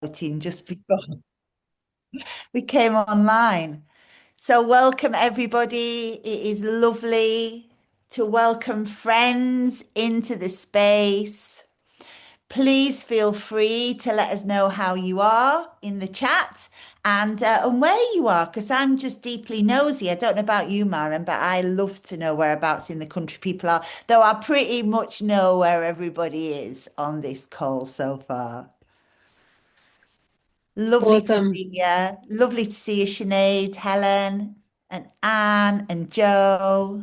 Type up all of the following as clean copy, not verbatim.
just before we came online. So, welcome everybody. It is lovely to welcome friends into the space. Please feel free to let us know how you are in the chat and where you are, because I'm just deeply nosy. I don't know about you, Maren, but I love to know whereabouts in the country people are, though I pretty much know where everybody is on this call so far. Lovely to Awesome. see you. Lovely to see you, Sinead, Helen, and Anne, and Joe.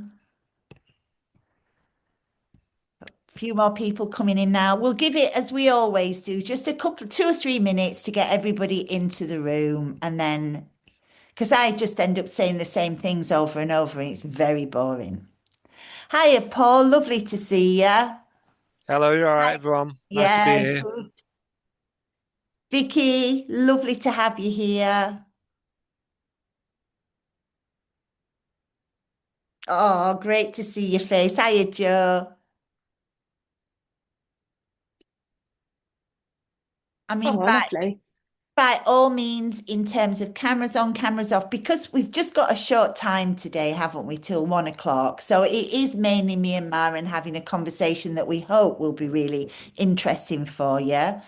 A few more people coming in now. We'll give it, as we always do, just a couple, 2 or 3 minutes to get everybody into the room. And then, because I just end up saying the same things over and over, and it's very boring. Hiya, Paul. Lovely to see you. Hello, you all right, Hi. everyone? Nice to be Yeah, here. good. Vicky, lovely to have you here. Oh, great to see your face. Hiya, Joe. I Oh, mean, lovely. by all means, in terms of cameras on, cameras off, because we've just got a short time today, haven't we, till 1 o'clock. So it is mainly me and Maren having a conversation that we hope will be really interesting for you.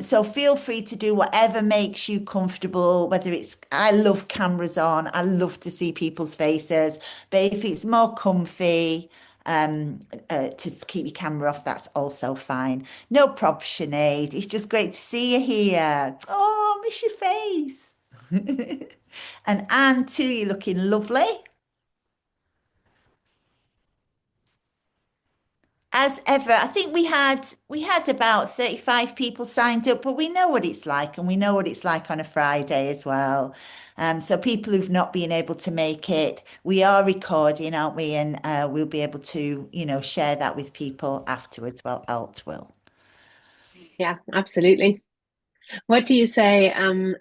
So feel free to do whatever makes you comfortable, whether it's, I love cameras on, I love to see people's faces, but if it's more comfy, to keep your camera off, that's also fine. No prob, Sinead. It's just great to see you here. Oh, miss your face. And Anne too, you're looking lovely. As ever, I think we had about 35 people signed up, but we know what it's like, and we know what it's like on a Friday as well. So people who've not been able to make it, we are recording, aren't we? And we'll be able to, share that with people afterwards. Well, Alt will. Yeah, absolutely. What do you say,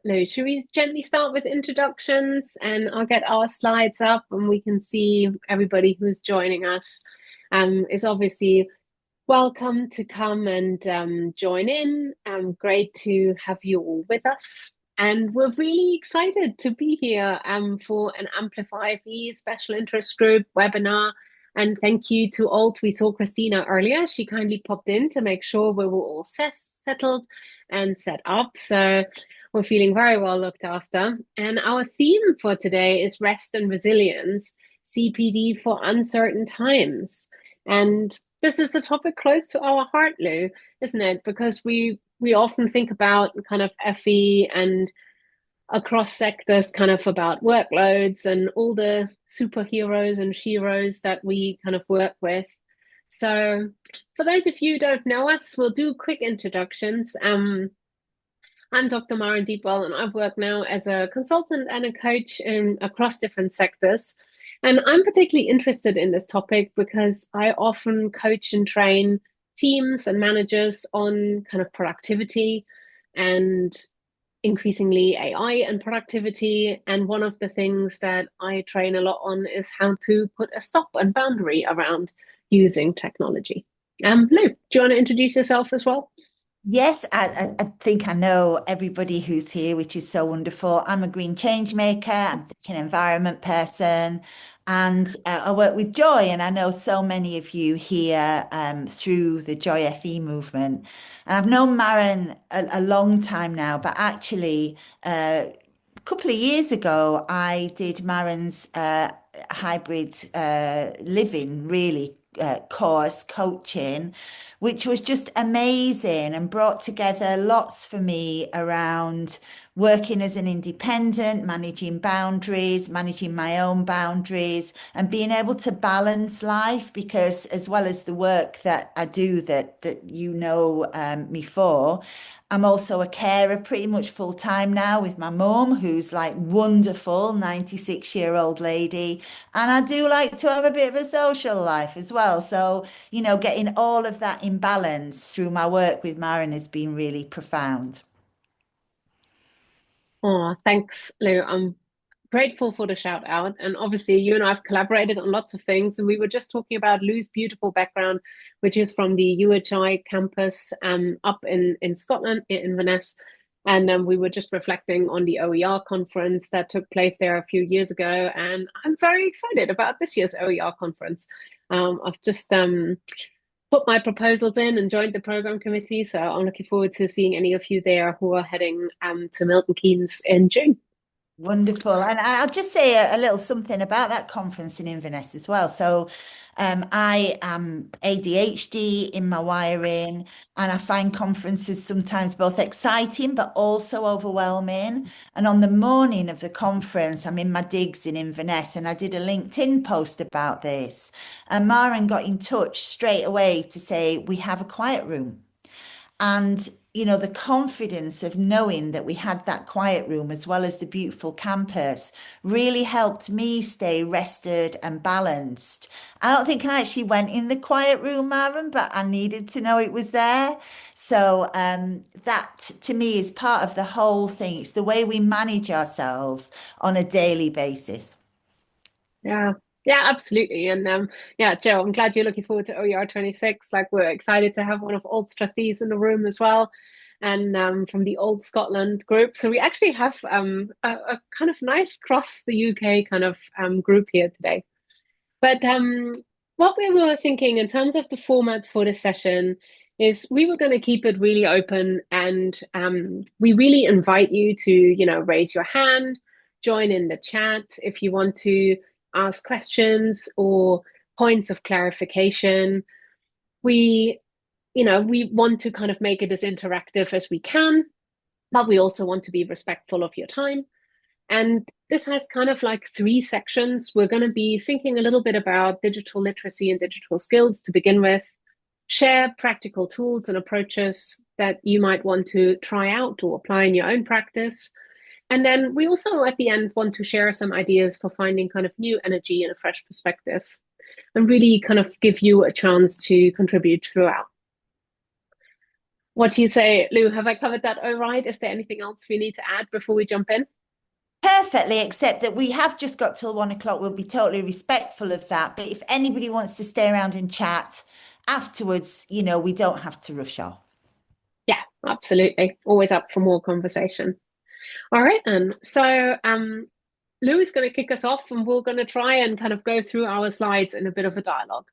Lou? Should we gently start with introductions and I'll get our slides up and we can see everybody who's joining us is obviously welcome to come and join in. Great to have you all with us. And we're really excited to be here for an AmplifyFE special interest group webinar. And thank you to Alt. We saw Christina earlier. She kindly popped in to make sure we were all settled and set up. So we're feeling very well looked after. And our theme for today is rest and resilience, CPD for uncertain times. And this is a topic close to our heart, Lou, isn't it? Because we often think about kind of FE and across sectors, kind of about workloads and all the superheroes and sheroes that we kind of work with. So, for those of you who don't know us, we'll do quick introductions. I'm Dr. Maren Deepwell, and I've worked now as a consultant and a coach across different sectors. And I'm particularly interested in this topic because I often coach and train teams and managers on kind of productivity and increasingly AI and productivity. And one of the things that I train a lot on is how to put a stop and boundary around using technology. Lou, do you want to introduce yourself as well? Yes, I think I know everybody who's here, which is so wonderful. I'm a green change maker, I'm thinking environment person, and I work with Joy, and I know so many of you here through the Joy FE movement. And I've known Maren a long time now, but actually, a couple of years ago, I did Maren's hybrid living, really, course coaching, which was just amazing and brought together lots for me around working as an independent, managing boundaries, managing my own boundaries, and being able to balance life. Because as well as the work that I do, that you know me for, I'm also a carer pretty much full time now with my mum, who's like wonderful, 96-year-old lady. And I do like to have a bit of a social life as well. So, getting all of that in balance through my work with Maren has been really profound. Oh, thanks, Lou. I'm grateful for the shout out. And obviously, you and I have collaborated on lots of things. And we were just talking about Lou's beautiful background, which is from the UHI campus up in Scotland, in Inverness. And we were just reflecting on the OER conference that took place there a few years ago. And I'm very excited about this year's OER conference. I've just put my proposals in and joined the program committee. So I'm looking forward to seeing any of you there who are heading to Milton Keynes in June. Wonderful. And I'll just say a little something about that conference in Inverness as well. So I am ADHD in my wiring, and I find conferences sometimes both exciting but also overwhelming. And on the morning of the conference, I'm in my digs in Inverness, and I did a LinkedIn post about this. And Maren got in touch straight away to say, we have a quiet room. And, the confidence of knowing that we had that quiet room as well as the beautiful campus really helped me stay rested and balanced. I don't think I actually went in the quiet room, Maren, but I needed to know it was there. So that to me is part of the whole thing. It's the way we manage ourselves on a daily basis. Yeah. Yeah, absolutely. And yeah, Joe, I'm glad you're looking forward to OER 26. Like, we're excited to have one of Old's trustees in the room as well, and from the Old Scotland group. So we actually have a kind of nice cross the UK kind of group here today. But what we were thinking in terms of the format for this session is we were going to keep it really open, and we really invite you to, raise your hand, join in the chat if you want to ask questions or points of clarification. We, we want to kind of make it as interactive as we can, but we also want to be respectful of your time. And this has kind of like 3 sections. We're going to be thinking a little bit about digital literacy and digital skills to begin with, share practical tools and approaches that you might want to try out or apply in your own practice. And then we also, at the end, want to share some ideas for finding kind of new energy and a fresh perspective, and really kind of give you a chance to contribute throughout. What do you say, Lou? Have I covered that all right? Is there anything else we need to add before we jump in? Perfectly, except that we have just got till 1 o'clock. We'll be totally respectful of that. But if anybody wants to stay around and chat afterwards, we don't have to rush off. Yeah, absolutely. Always up for more conversation. All right, then. So Lou is going to kick us off, and we're going to try and kind of go through our slides in a bit of a dialogue.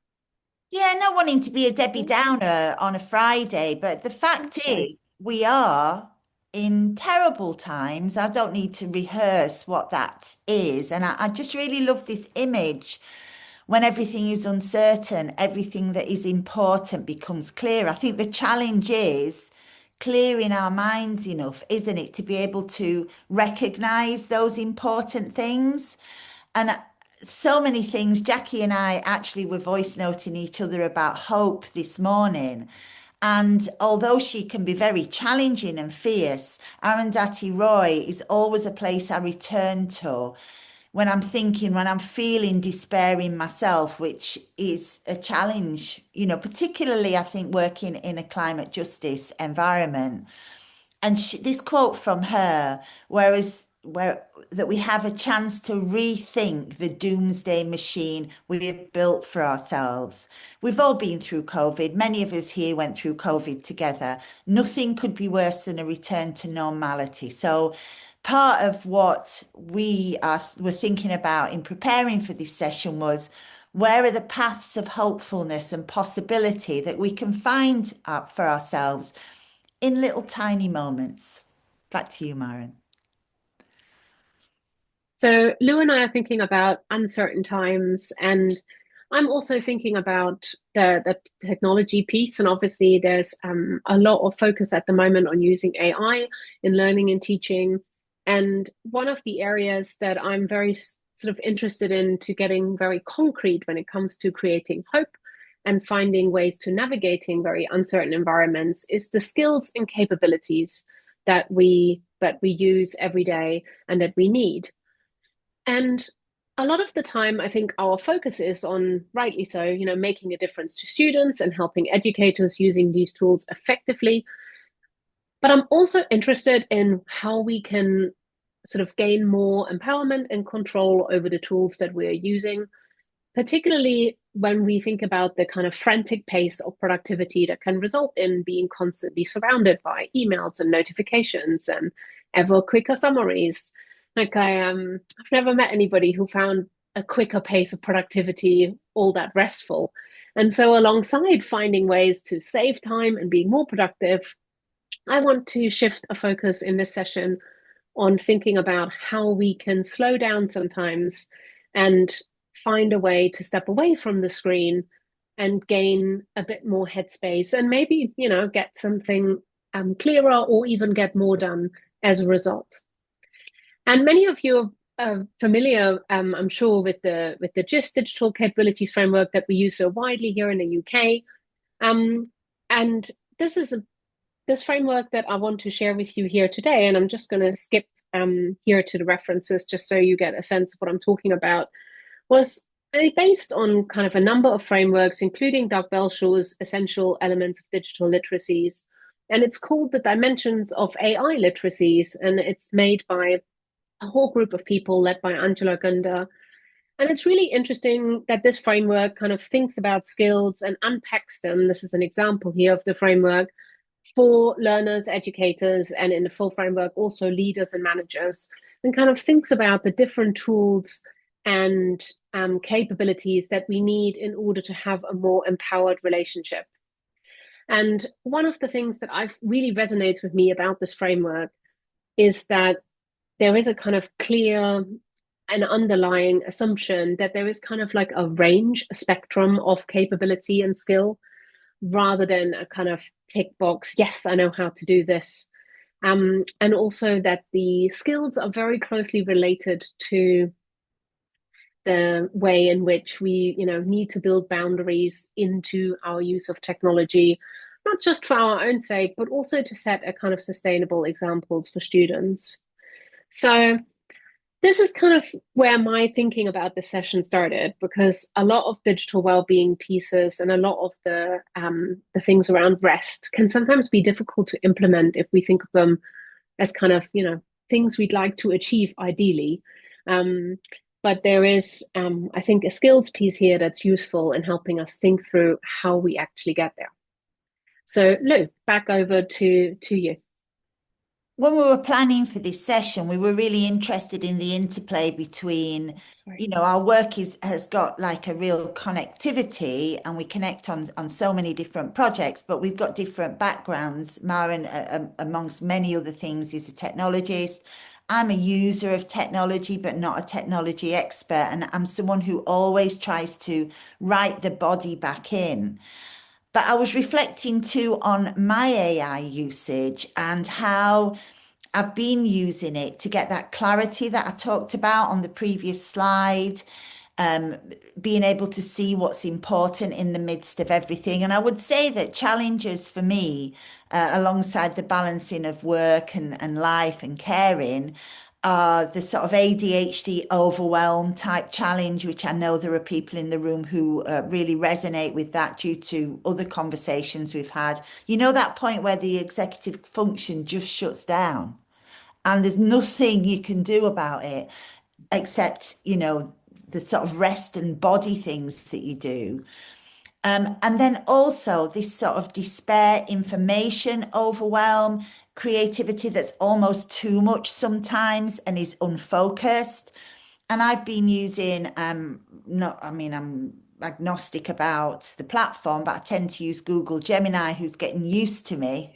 Yeah, not wanting to be a Debbie Downer on a Friday, but the fact is, we are in terrible times. I don't need to rehearse what that is. And I just really love this image. When everything is uncertain, everything that is important becomes clear. I think the challenge is clearing our minds enough, isn't it, to be able to recognize those important things. And so many things. Jackie and I actually were voice noting each other about hope this morning. And although she can be very challenging and fierce, Arundhati Roy is always a place I return to when I'm feeling despair in myself, which is a challenge, particularly I think working in a climate justice environment. And this quote from her, where that we have a chance to rethink the doomsday machine we have built for ourselves. We've all been through COVID. Many of us here went through COVID together. Nothing could be worse than a return to normality. So part of what were thinking about in preparing for this session was, where are the paths of hopefulness and possibility that we can find for ourselves in little tiny moments? Back to you, Maren. So Lou and I are thinking about uncertain times, and I'm also thinking about the technology piece. And obviously, there's a lot of focus at the moment on using AI in learning and teaching. And one of the areas that I'm very sort of interested in to getting very concrete when it comes to creating hope and finding ways to navigating very uncertain environments is the skills and capabilities that we use every day and that we need. And a lot of the time, I think our focus is on, rightly so, making a difference to students and helping educators using these tools effectively. But I'm also interested in how we can sort of gain more empowerment and control over the tools that we're using, particularly when we think about the kind of frantic pace of productivity that can result in being constantly surrounded by emails and notifications and ever quicker summaries. Like I've never met anybody who found a quicker pace of productivity all that restful. And so alongside finding ways to save time and being more productive, I want to shift a focus in this session on thinking about how we can slow down sometimes and find a way to step away from the screen and gain a bit more headspace and maybe, get something clearer or even get more done as a result. And many of you are familiar, I'm sure, with the GIST digital capabilities framework that we use so widely here in the UK. And this is this framework that I want to share with you here today. And I'm just going to skip here to the references just so you get a sense of what I'm talking about. Was based on kind of a number of frameworks, including Doug Belshaw's Essential Elements of Digital Literacies. And it's called the Dimensions of AI Literacies. And it's made by a whole group of people led by Angela Gunda. And it's really interesting that this framework kind of thinks about skills and unpacks them. This is an example here of the framework for learners, educators, and in the full framework, also leaders and managers, and kind of thinks about the different tools and capabilities that we need in order to have a more empowered relationship. And one of the things that I've really resonates with me about this framework is that there is a kind of clear and underlying assumption that there is kind of like a range, a spectrum of capability and skill, rather than a kind of tick box, yes, I know how to do this. And also that the skills are very closely related to the way in which we, need to build boundaries into our use of technology, not just for our own sake, but also to set a kind of sustainable examples for students. So this is kind of where my thinking about this session started, because a lot of digital well-being pieces and a lot of the things around rest can sometimes be difficult to implement if we think of them as kind of, things we'd like to achieve ideally. But there is, I think, a skills piece here that's useful in helping us think through how we actually get there. So Lou, back over to you. When we were planning for this session, we were really interested in the interplay between, our work has got like a real connectivity and we connect on so many different projects, but we've got different backgrounds. Maren, amongst many other things, is a technologist. I'm a user of technology, but not a technology expert. And I'm someone who always tries to write the body back in. But I was reflecting too on my AI usage and how I've been using it to get that clarity that I talked about on the previous slide, um, being able to see what's important in the midst of everything. And I would say that challenges for me, alongside the balancing of work and life and caring, are the sort of ADHD overwhelm type challenge, which I know there are people in the room who really resonate with that due to other conversations we've had. You know, that point where the executive function just shuts down and there's nothing you can do about it except, the sort of rest and body things that you do. And then also this sort of despair, information overwhelm, creativity that's almost too much sometimes and is unfocused. And I've been using, not, I mean, I'm agnostic about the platform, but I tend to use Google Gemini, who's getting used to me,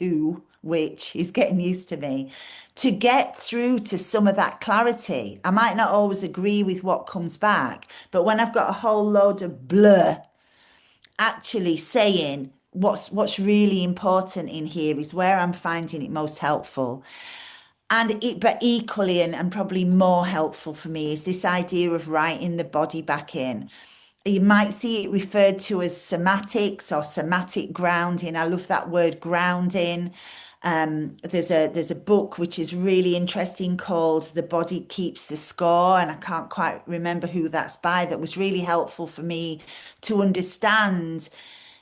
which is getting used to me, to get through to some of that clarity. I might not always agree with what comes back, but when I've got a whole load of blur, actually saying what's really important in here is where I'm finding it most helpful. But equally and probably more helpful for me is this idea of writing the body back in. You might see it referred to as somatics or somatic grounding. I love that word grounding. There's a book which is really interesting called The Body Keeps the Score, and I can't quite remember who that's by. That was really helpful for me to understand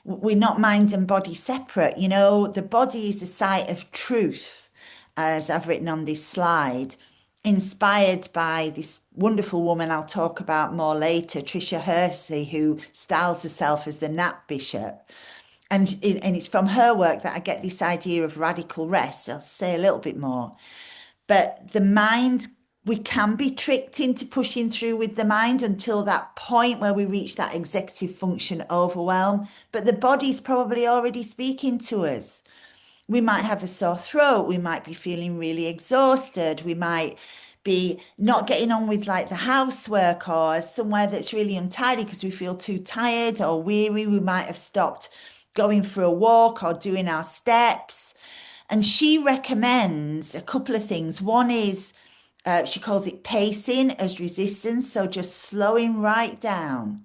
we're not mind and body separate. The body is a site of truth, as I've written on this slide. inspired by this wonderful woman I'll talk about more later, Tricia Hersey, who styles herself as the Nap Bishop. And it's from her work that I get this idea of radical rest. I'll say a little bit more. But the mind, we can be tricked into pushing through with the mind until that point where we reach that executive function overwhelm. But the body's probably already speaking to us. We might have a sore throat. We might be feeling really exhausted. We might be not getting on with like the housework or somewhere that's really untidy because we feel too tired or weary. We might have stopped going for a walk or doing our steps. And she recommends a couple of things. One is she calls it pacing as resistance, so just slowing right down.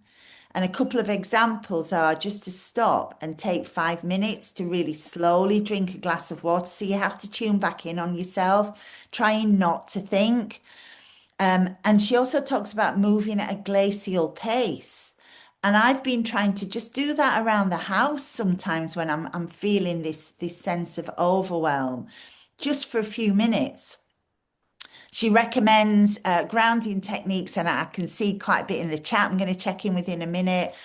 And a couple of examples are just to stop and take 5 minutes to really slowly drink a glass of water. So you have to tune back in on yourself, trying not to think. And she also talks about moving at a glacial pace. And I've been trying to just do that around the house sometimes when I'm feeling this sense of overwhelm, just for a few minutes. She recommends grounding techniques, and I can see quite a bit in the chat. I'm going to check in within a minute.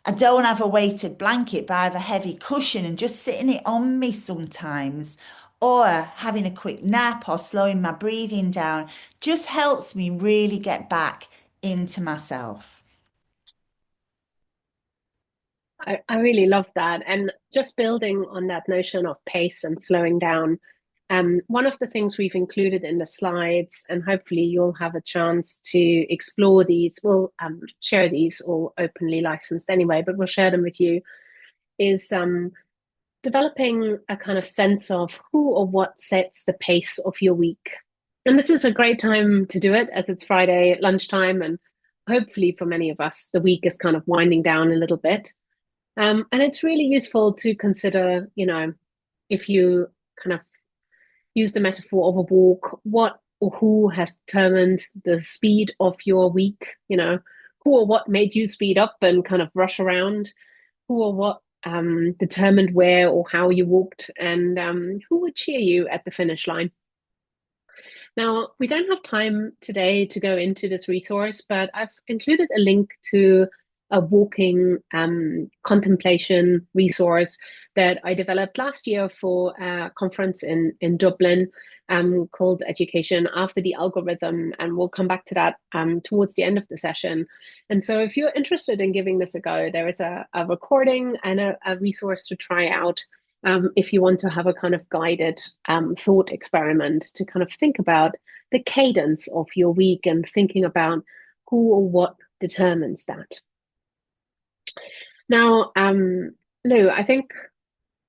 I don't have a weighted blanket, but I have a heavy cushion and just sitting it on me sometimes, or having a quick nap or slowing my breathing down just helps me really get back into myself. I really love that. And just building on that notion of pace and slowing down, one of the things we've included in the slides, and hopefully you'll have a chance to explore these, we'll share these all openly licensed anyway, but we'll share them with you, is developing a kind of sense of who or what sets the pace of your week. And this is a great time to do it as it's Friday at lunchtime. And hopefully for many of us, the week is kind of winding down a little bit. And it's really useful to consider, if you kind of use the metaphor of a walk, what or who has determined the speed of your week, who or what made you speed up and kind of rush around, who or what determined where or how you walked, and who would cheer you at the finish line. Now, we don't have time today to go into this resource, but I've included a link to a walking contemplation resource that I developed last year for a conference in Dublin called Education After the Algorithm. And we'll come back to that towards the end of the session. And so if you're interested in giving this a go, there is a recording and a resource to try out if you want to have a kind of guided thought experiment to kind of think about the cadence of your week and thinking about who or what determines that. Now, Lou, I think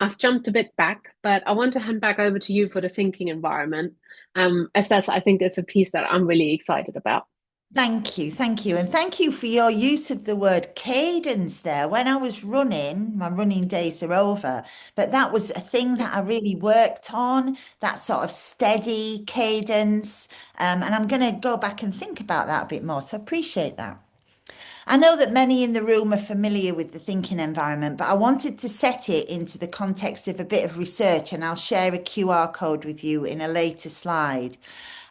I've jumped a bit back, but I want to hand back over to you for the thinking environment, as I think it's a piece that I'm really excited about. Thank you, thank you. And thank you for your use of the word cadence there. When I was running, my running days are over, but that was a thing that I really worked on, that sort of steady cadence. And I'm going to go back and think about that a bit more. So I appreciate that. I know that many in the room are familiar with the thinking environment, but I wanted to set it into the context of a bit of research, and I'll share a QR code with you in a later slide.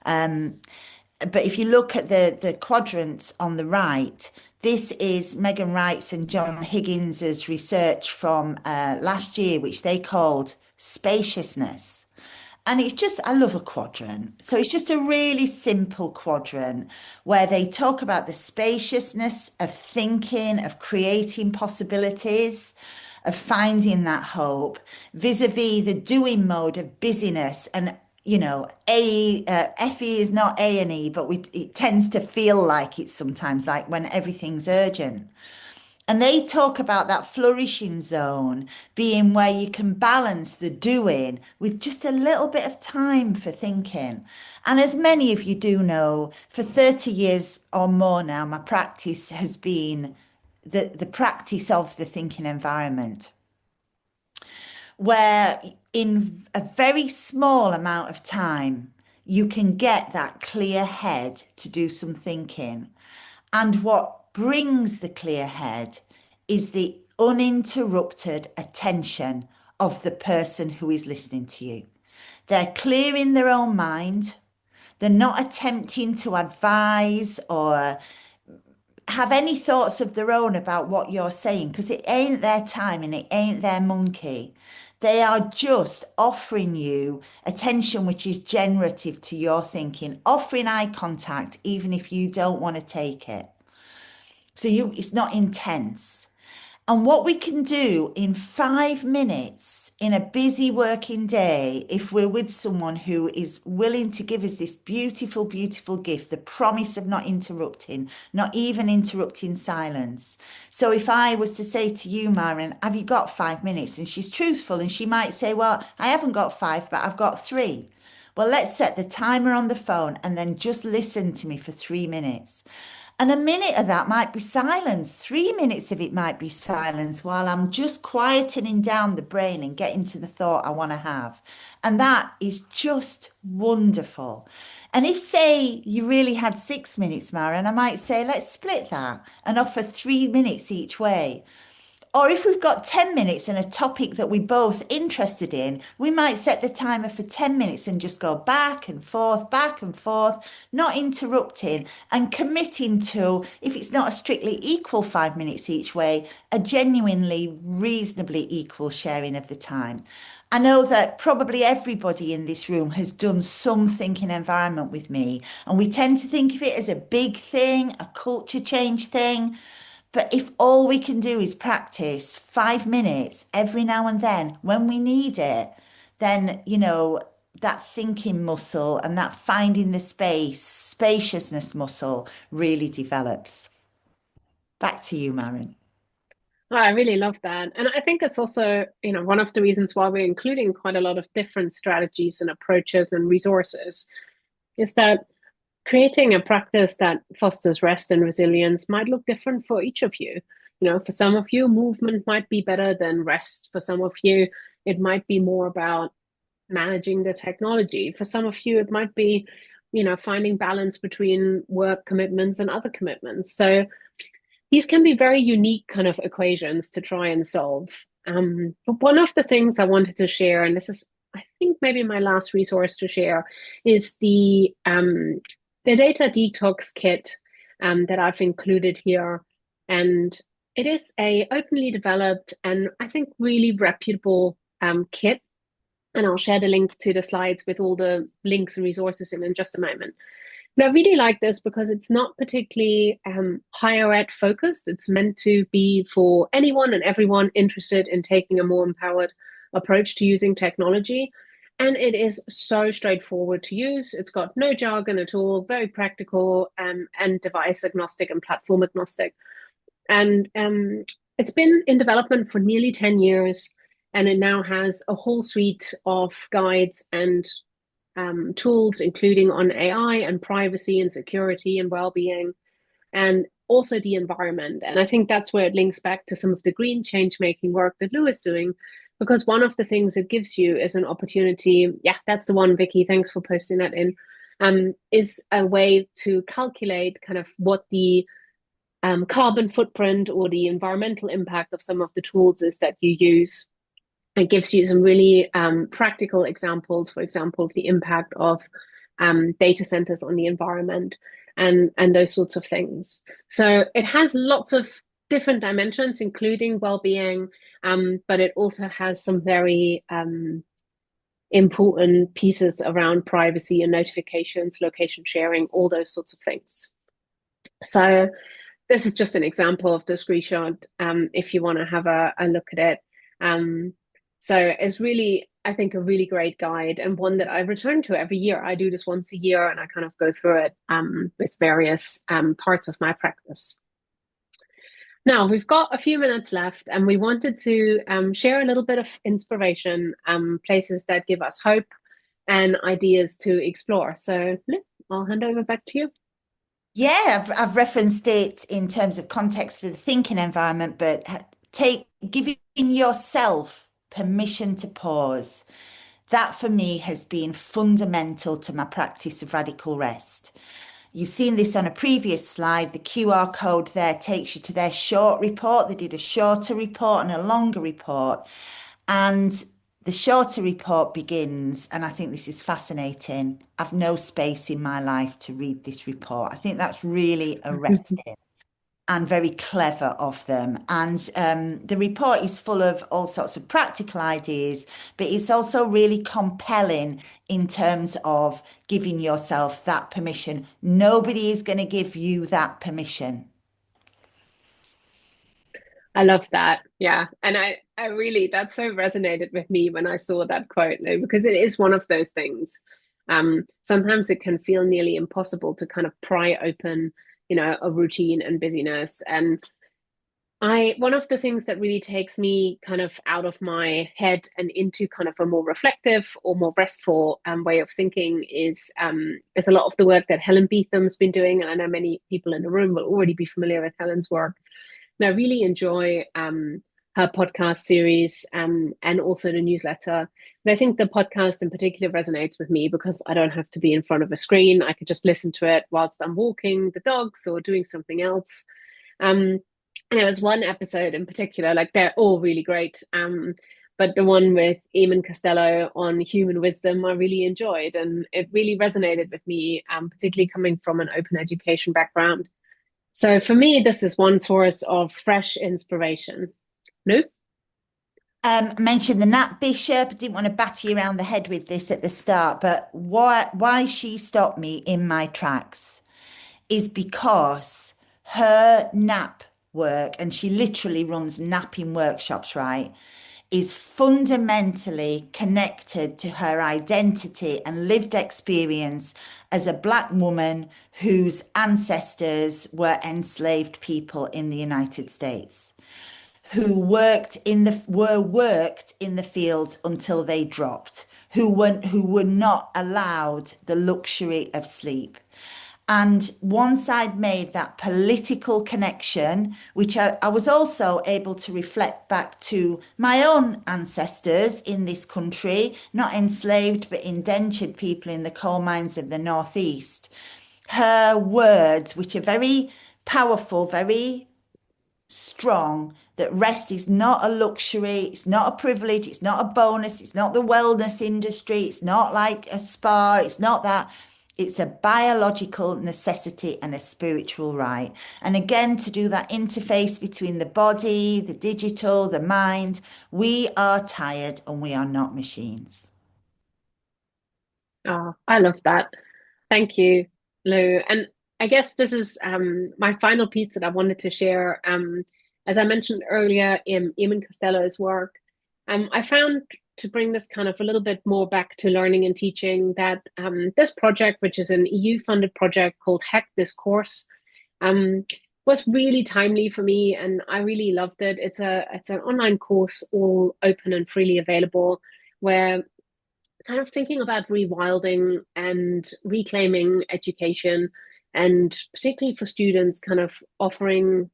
But if you look at the quadrants on the right, this is Megan Wright's and John Higgins's research from last year, which they called spaciousness. And it's just, I love a quadrant. So it's just a really simple quadrant where they talk about the spaciousness of thinking, of creating possibilities, of finding that hope, vis-a-vis the doing mode of busyness. And FE is not A and E, but it tends to feel like it sometimes, like when everything's urgent. And they talk about that flourishing zone being where you can balance the doing with just a little bit of time for thinking. And as many of you do know, for 30 years or more now, my practice has been the practice of the thinking environment, where in a very small amount of time, you can get that clear head to do some thinking. And what brings the clear head is the uninterrupted attention of the person who is listening to you. They're clear in their own mind. They're not attempting to advise or have any thoughts of their own about what you're saying because it ain't their time and it ain't their monkey. They are just offering you attention which is generative to your thinking, offering eye contact even if you don't want to take it. So it's not intense. And what we can do in 5 minutes in a busy working day, if we're with someone who is willing to give us this beautiful, beautiful gift, the promise of not interrupting, not even interrupting silence. So if I was to say to you, Maren, have you got 5 minutes? And she's truthful and she might say, well, I haven't got five, but I've got three. Well, let's set the timer on the phone and then just listen to me for 3 minutes. And a minute of that might be silence. 3 minutes of it might be silence while I'm just quietening down the brain and getting to the thought I want to have. And that is just wonderful. And if, say, you really had 6 minutes, Maren, I might say, let's split that and offer 3 minutes each way. Or if we've got 10 minutes and a topic that we're both interested in, we might set the timer for 10 minutes and just go back and forth, not interrupting and committing to, if it's not a strictly equal 5 minutes each way, a genuinely reasonably equal sharing of the time. I know that probably everybody in this room has done some thinking environment with me, and we tend to think of it as a big thing, a culture change thing. But if all we can do is practice 5 minutes every now and then when we need it, then, that thinking muscle and that finding the spaciousness muscle really develops. Back to you, Maren. Oh, I really love that. And I think it's also, one of the reasons why we're including quite a lot of different strategies and approaches and resources is that creating a practice that fosters rest and resilience might look different for each of you. For some of you, movement might be better than rest. For some of you, it might be more about managing the technology. For some of you, it might be, finding balance between work commitments and other commitments. So these can be very unique kind of equations to try and solve. But one of the things I wanted to share, and this is, I think, maybe my last resource to share, is the data detox kit that I've included here. And it is a openly developed and I think really reputable kit. And I'll share the link to the slides with all the links and resources in just a moment. And I really like this because it's not particularly higher ed focused. It's meant to be for anyone and everyone interested in taking a more empowered approach to using technology. And it is so straightforward to use. It's got no jargon at all, very practical and device agnostic and platform agnostic. And it's been in development for nearly 10 years. And it now has a whole suite of guides and tools, including on AI and privacy and security and well-being, and also the environment. And I think that's where it links back to some of the green change-making work that Lou is doing, because one of the things it gives you is an opportunity. Yeah, that's the one, Vicky. Thanks for posting that in. Is a way to calculate kind of what the carbon footprint or the environmental impact of some of the tools is that you use. It gives you some really practical examples, for example, of the impact of data centers on the environment and those sorts of things. So it has lots of different dimensions, including well-being, but it also has some very important pieces around privacy and notifications, location sharing, all those sorts of things. So this is just an example of the screenshot if you want to have a look at it. So it's really, I think, a really great guide and one that I return to every year. I do this once a year and I kind of go through it with various parts of my practice. Now, we've got a few minutes left and we wanted to share a little bit of inspiration, places that give us hope and ideas to explore. So I'll hand over back to you. Yeah, I've referenced it in terms of context for the thinking environment, but giving yourself permission to pause. That for me has been fundamental to my practice of radical rest. You've seen this on a previous slide. The QR code there takes you to their short report. They did a shorter report and a longer report. And the shorter report begins, and I think this is fascinating. I've no space in my life to read this report. I think that's really arresting and very clever of them. And the report is full of all sorts of practical ideas, but it's also really compelling in terms of giving yourself that permission. Nobody is going to give you that permission. I love that. Yeah. And I really, that so resonated with me when I saw that quote, though, because it is one of those things. Sometimes it can feel nearly impossible to kind of pry open, a routine and busyness. And one of the things that really takes me kind of out of my head and into kind of a more reflective or more restful way of thinking is a lot of the work that Helen Beetham's been doing. And I know many people in the room will already be familiar with Helen's work. And I really enjoy her podcast series and also the newsletter. And I think the podcast in particular resonates with me because I don't have to be in front of a screen. I could just listen to it whilst I'm walking the dogs or doing something else. And there was one episode in particular, like they're all really great. But the one with Eamon Costello on human wisdom, I really enjoyed, and it really resonated with me, particularly coming from an open education background. So for me, this is one source of fresh inspiration. No? I mentioned the Nat Bishop. I didn't want to batter you around the head with this at the start, but why she stopped me in my tracks is because her nap work, and she literally runs napping workshops, right, is fundamentally connected to her identity and lived experience as a Black woman whose ancestors were enslaved people in the United States, who worked in the fields until they dropped, who were not allowed the luxury of sleep. And once I'd made that political connection, which I was also able to reflect back to my own ancestors in this country, not enslaved, but indentured people in the coal mines of the Northeast, her words, which are very powerful, very strong, that rest is not a luxury, it's not a privilege, it's not a bonus, it's not the wellness industry, it's not like a spa, it's not that. It's a biological necessity and a spiritual right. And again, to do that interface between the body, the digital, the mind, we are tired and we are not machines. Oh, I love that. Thank you, Lou. And I guess this is my final piece that I wanted to share. As I mentioned earlier in Eamon Costello's work, I found to bring this kind of a little bit more back to learning and teaching that this project, which is an EU-funded project called Hack This Course, um, was really timely for me, and I really loved it. It's an online course, all open and freely available, where kind of thinking about rewilding and reclaiming education, and particularly for students, kind of offering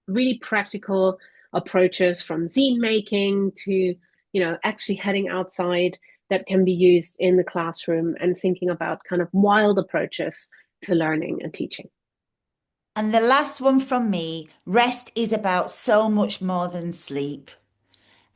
really practical approaches from zine making to, actually heading outside that can be used in the classroom and thinking about kind of wild approaches to learning and teaching. And the last one from me, rest is about so much more than sleep.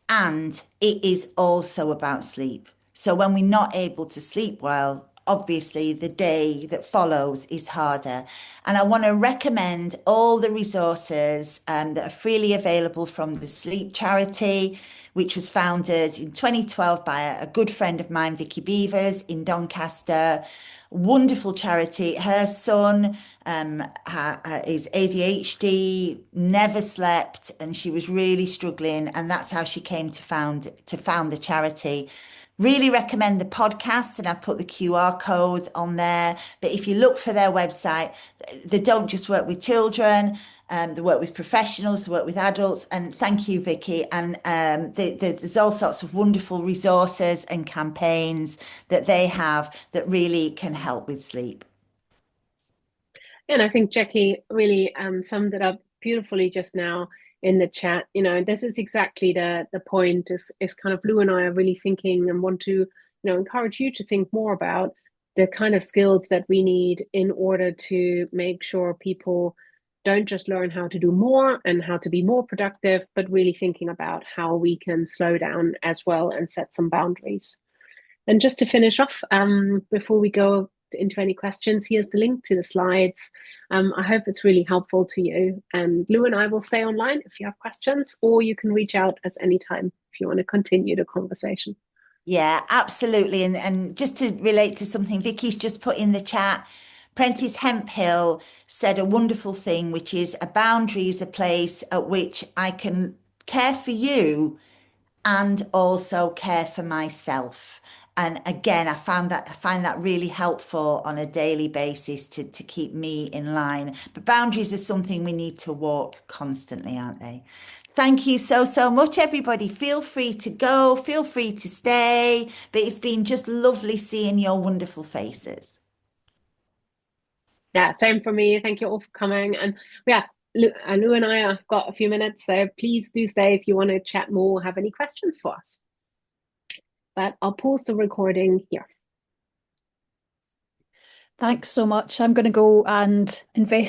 And it is also about sleep. So when we're not able to sleep well, obviously the day that follows is harder. And I want to recommend all the resources that are freely available from the Sleep Charity, which was founded in 2012 by a good friend of mine, Vicky Beavers, in Doncaster. Wonderful charity. Her son is ADHD, never slept, and she was really struggling, and that's how she came to found the charity. Really recommend the podcast, and I've put the QR code on there. But if you look for their website, they don't just work with children. They work with professionals, they work with adults. And thank you, Vicky. And there's all sorts of wonderful resources and campaigns that they have that really can help with sleep. And I think Jackie really summed it up beautifully just now in the chat. This is exactly the point is kind of Lou and I are really thinking and want to, encourage you to think more about the kind of skills that we need in order to make sure people don't just learn how to do more and how to be more productive, but really thinking about how we can slow down as well and set some boundaries. And just to finish off, before we go into any questions, here's the link to the slides. I hope it's really helpful to you. And Lou and I will stay online if you have questions, or you can reach out at any time if you want to continue the conversation. Yeah, absolutely. And just to relate to something Vicky's just put in the chat, Prentice Hemphill said a wonderful thing, which is a boundary is a place at which I can care for you and also care for myself. And again, I find that really helpful on a daily basis to keep me in line. But boundaries are something we need to walk constantly, aren't they? Thank you so, so much, everybody. Feel free to go, feel free to stay. But it's been just lovely seeing your wonderful faces. Yeah, same for me. Thank you all for coming. And yeah, Lou and I have got a few minutes, so please do stay if you want to chat more or have any questions for us. But I'll pause the recording here. Thanks so much. I'm going to go and invest